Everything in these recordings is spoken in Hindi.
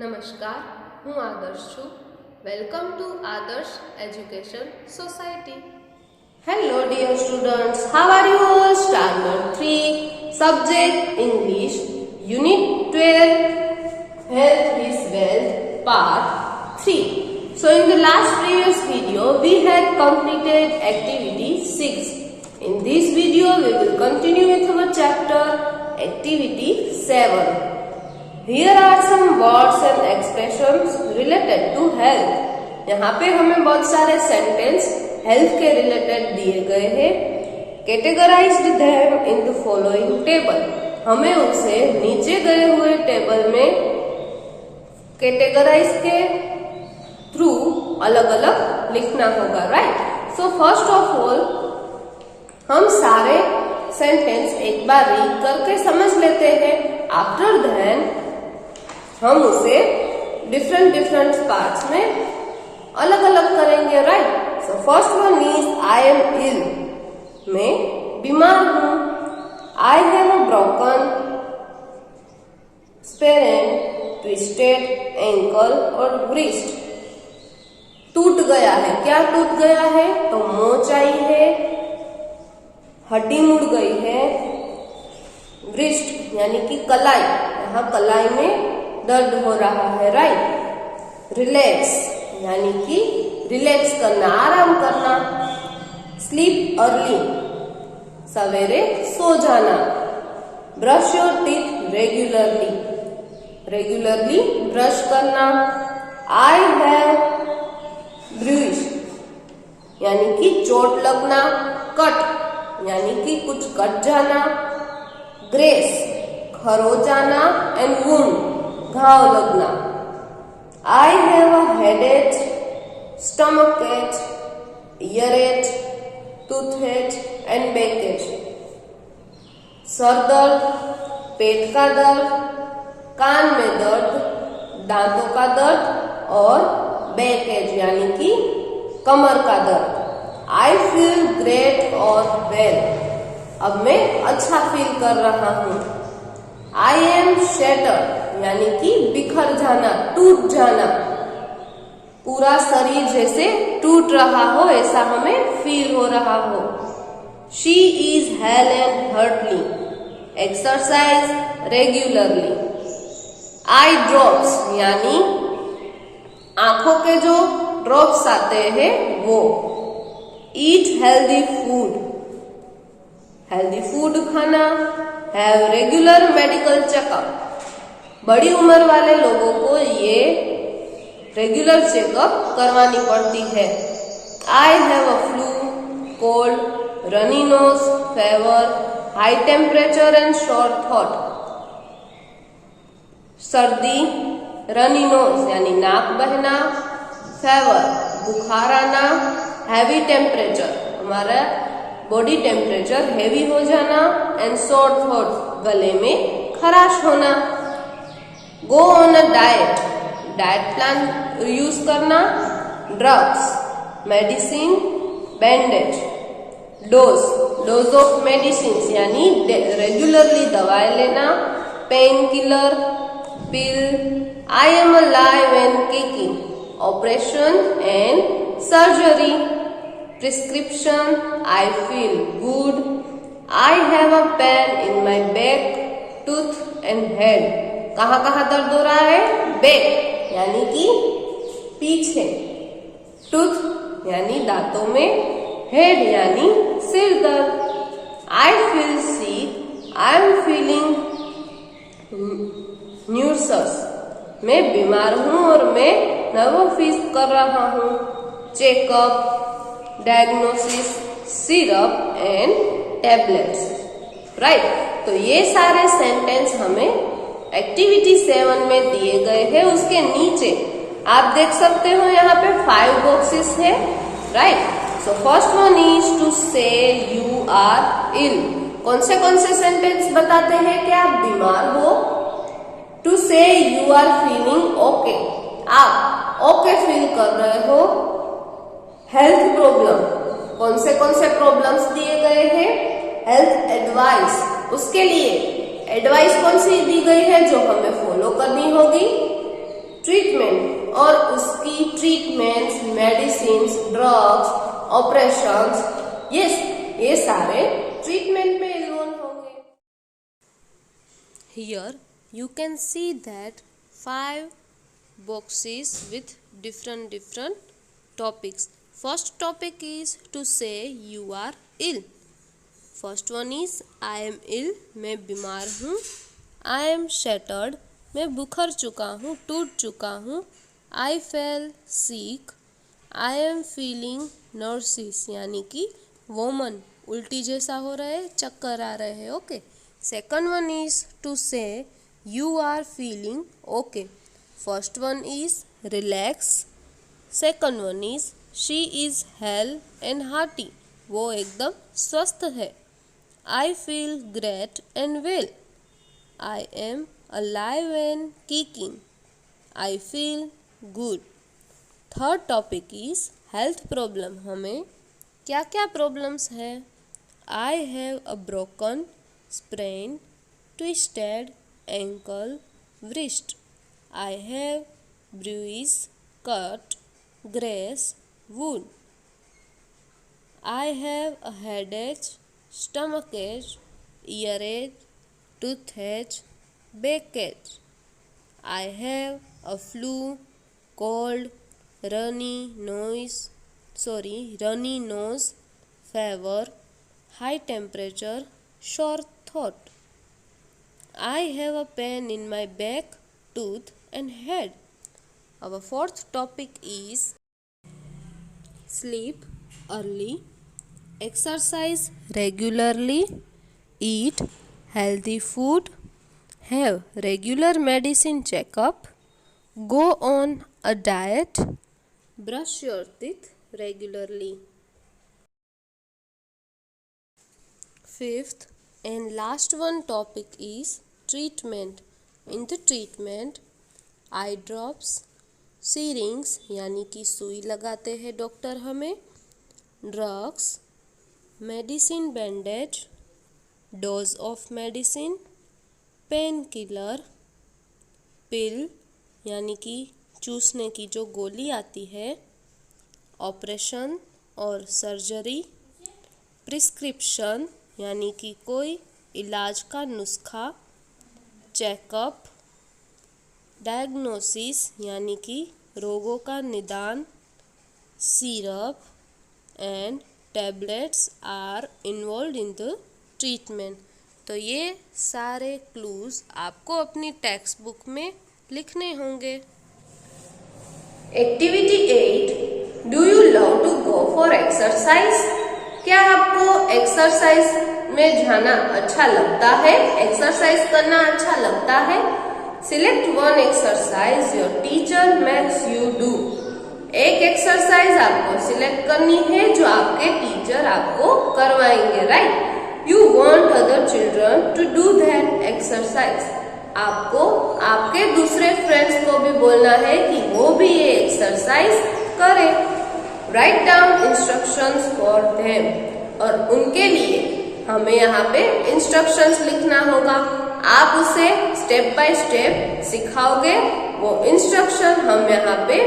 નમસ્કાર, હું આદર્શ છું. વેલકમ ટુ આદર્શ education society. Hello dear students, how are you all? Standard 3, subject English, Unit 12, Health is Wealth, Part 3. So in the last previous video, we had completed activity 6. In this video, we will continue with our chapter activity 7. Here are some words and expressions related to health. यहाँ पे हमें बहुत सारे सेंटेंस हेल्थ के रिलेटेड दिए गए हैं. Categorised them in the following table. हमें उसे नीचे गए हुए टेबल में कैटेगराइज के थ्रू अलग अलग लिखना होगा. Right. So first of all हम सारे सेंटेंस एक बार रीड करके समझ लेते हैं. आफ्टर देन हम उसे डिफरेंट पार्ट्स में अलग अलग करेंगे. Right. So first one is I am ill. मैं बीमार हूं. I have a broken sprained, twisted ankle और व्रिस्ट. टूट गया है. क्या टूट गया है? तो मोच आई है, हड्डी मुड़ गई है. व्रिस्ट यानी कि कलाई. यहाँ कलाई में दर्द हो रहा है. राइट. रिलैक्स यानी कि रिलैक्स करना, आराम करना. स्लीप अर्ली, सवेरे सो जाना. Brush your teeth regularly, regularly brush करना. आई हैव ब्रूइज यानी कि चोट लगना. कट यानी कि कुछ कट जाना. ग्रेस खरो जाना. एंड वुंड घाव लगना. आई have a headache, stomach H, year H, tooth H and back H. Sir दर्द, पेट का दर्द, कान में दर्द, दांतों का दर्द और बैक एच यानी कि कमर का दर्द. आई फील ग्रेट और वेल. अब मैं अच्छा फील कर रहा हूँ. आई एम शैटर्ड यानी कि बिखर जाना, टूट जाना. पूरा शरीर जैसे टूट रहा हो ऐसा हमें फील हो रहा हो. She is hale and hearty, exercise regularly. Eye drops यानी आंखों के जो ड्रॉप्स आते हैं वो. Eat healthy food, healthy food खाना. Have regular medical checkup. बड़ी उम्र वाले लोगों को ये रेगुलर चेकअप करवानी पड़ती है. I have a flu, cold, runny nose, fever, high temperature and sore थॉट. सर्दी, रनी नोज यानी नाक बहना. फेवर बुखार आना. हैवी टेम्परेचर हमारा बॉडी टेम्परेचर हैवी हो जाना. एंड शॉर्ट थॉट गले में खराश होना. Go on a diet, diet plan use करना. Drugs medicine, bandage. Dose, dose of medicine यानी रेगुलरली दवाएं लेना. Pain killer, pill. I am alive and kicking, operation and surgery. Prescription, I feel good. I have a pain in my back, tooth and head. कहाँ कहाँ दर्द हो रहा है? बैक यानी कि पीछे. टूथ यानी दांतों में. हेड यानी सिर दर्द. I feel sick, I am feeling nauseous. मैं बीमार हूँ और मैं नर्वस फील कर रहा हूँ. Checkup, diagnosis, syrup and tablets. Right. तो ये सारे सेंटेंस हमें एक्टिविटी 7 में दिए गए हैं. उसके नीचे आप देख सकते हो यहाँ पे 5 बॉक्सेस है. Right. So first one is to say you are ill. कौन से सेंटेंस बताते हैं कि आप बीमार हो? To say you are feeling okay, आप ओके फील कर रहे हो. हेल्थ प्रॉब्लम, कौन से प्रॉब्लम्स दिए गए हैं? हेल्थ एडवाइस, उसके लिए एडवाइस कौन सी दी गई है जो हमें फॉलो करनी होगी? ट्रीटमेंट और उसकी treatments, medicines, drugs, operations, yes, ये सारे ट्रीटमेंट में इन्वॉल्व होंगे। Here you can see that 5 boxes with different topics. First topic is to say you are ill. First one is I am ill, मैं बीमार हूँ। I am shattered, मैं बिखर चुका हूँ, टूट चुका हूँ। I fell sick, I am feeling nauseous, यानी कि वोमन, उल्टी जैसा हो रहा है, चक्कर आ रहे हैं। Okay. Second one is to say you are feeling okay. First one is relax, second one is she is health and hearty, वो एकदम स्वस्थ है। I feel great and well, I am alive and kicking, I feel good. Third topic is health problem, हमें क्या क्या प्रॉब्लम्स है। I have a broken, sprained, twisted ankle, wrist. I have bruise, cut, grace, wound. I have a headache, stomachache, earache, toothache, backache. I have a flu, cold, runny nose, fever, high temperature, sore throat. I have a pain in my back, tooth and head. Our fourth topic is sleep early, exercise regularly, eat healthy food, have regular medicine checkup, go on a diet, brush your teeth regularly. Fifth and last one topic is treatment. In the treatment, eye drops, syringes यानी कि सुई लगाते हैं डॉक्टर हमें, drugs, medicine bandage, dose of medicine, pain killer, pill यानी कि चूसने की जो गोली आती है, ऑपरेशन और सर्जरी, प्रिस्क्रिप्शन यानी कि कोई इलाज का नुस्खा, चेकअप, डायग्नोसिस यानी कि रोगों का निदान, syrup and tablets are involved in the treatment. तो ये सारे क्लूज आपको अपनी टेक्स्ट बुक में लिखने होंगे। Activity 8, do you love to go for exercise? क्या आपको एक्सरसाइज में जाना अच्छा लगता है? एक्सरसाइज करना अच्छा लगता है? Select one exercise your teacher makes you do. एक एक्सरसाइज आपको सिलेक्ट करनी है जो आपके टीचर आपको करवाएंगे, right? You want other children to do that exercise. आपको आपके दूसरे फ्रेंड्स को भी बोलना है कि वो भी ये एक्सरसाइज करें। Write down instructions for them, और उनके लिए हमें यहाँ पे इंस्ट्रक्शंस लिखना होगा। आप उसे स्टेप बाय स्टेप सिखाओगे, वो इंस्ट्रक्शन हम यहाँ पे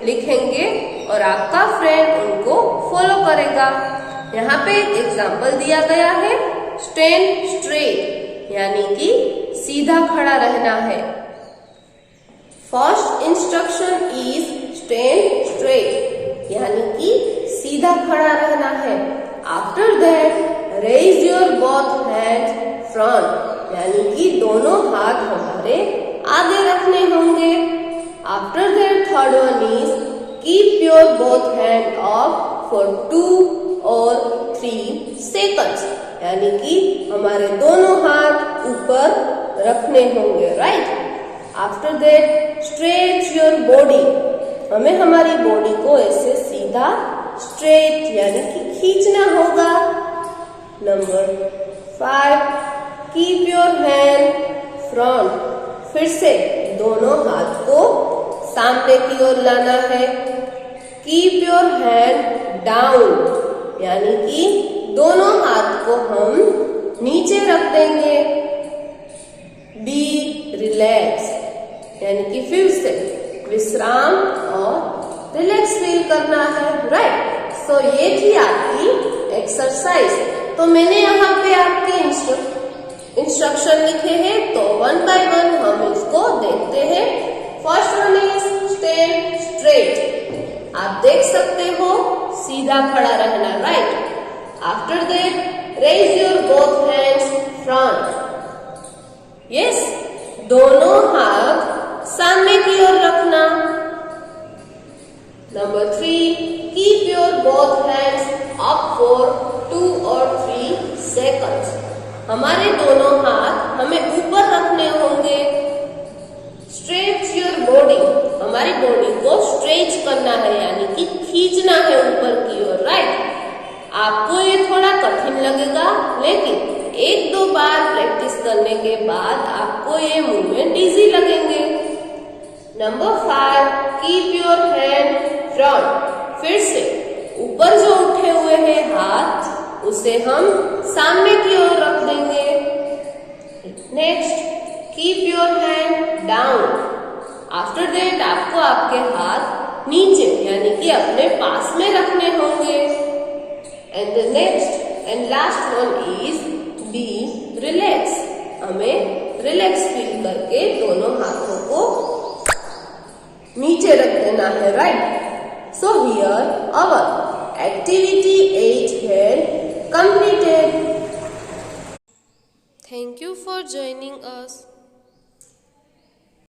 लिखेंगे और आपका फ्रेंड उनको फॉलो करेगा। यहाँ पे एक एग्जाम्पल दिया गया है, स्टैंड स्ट्रेट यानी कि सीधा खड़ा रहना है। First instruction is stand straight यानी कि सीधा खड़ा रहना है। After that raise your both hand front यानी कि दोनों हाथ हमारे आगे रखने होंगे। After that third one is keep your both hand up for 2 or 3 seconds यानी कि हमारे दोनों हाथ ऊपर रखने होंगे, right? After that stretch your body, हमें हमारी बॉडी को ऐसे सीधा स्ट्रेट यानी कि खींचना होगा। Number 5, keep your hand front, फिर से दोनों हाथ को सामने की ओर लाना है। कीप योर हैंड डाउन यानी कि दोनों हाथ को हम नीचे रख देंगे। बी रिलैक्स यानी कि फिर से विश्राम और रिलैक्स फील करना है, राइट। सो ये थी आपकी एक्सरसाइज। तो मैंने यहाँ पे आपके इंस्ट्रक्शन लिखे हैं, तो वन बाय वन हम इसको देखते हैं। First one is stand straight. आप देख सकते हो सीधा खड़ा रहना, right. After that raise your both hands front. Yes, दोनों हाथ सामने की ओर रखना। Number 3, keep your both hands up for 2 or 3 seconds। हमारे दोनों हाथ हमें ऊपर रखने होंगे। स्ट्रेच योर बॉडी, हमारी बॉडी को स्ट्रेच करना है, यानी कि खींचना है ऊपर की ओर, राइट। आपको ये थोड़ा कठिन लगेगा, लेकिन 1-2 बार प्रैक्टिस करने के बाद आपको ये मूवमेंट इजी लगेंगे। Number 5, keep your hand front. फिर से ऊपर जो उठे हुए हैं हाथ, उसे हम सामने की ओर रख देंगे। Next, keep your hand down. After that आपको आपके हाथ नीचे, यानी कि अपने पास में रखने होंगे। And the next and last one is be relax. हमें रिलैक्स फील करके दोनों हाथों को नीचे रख देना है, right. So here our activity 8 है completed. Thank you for joining us.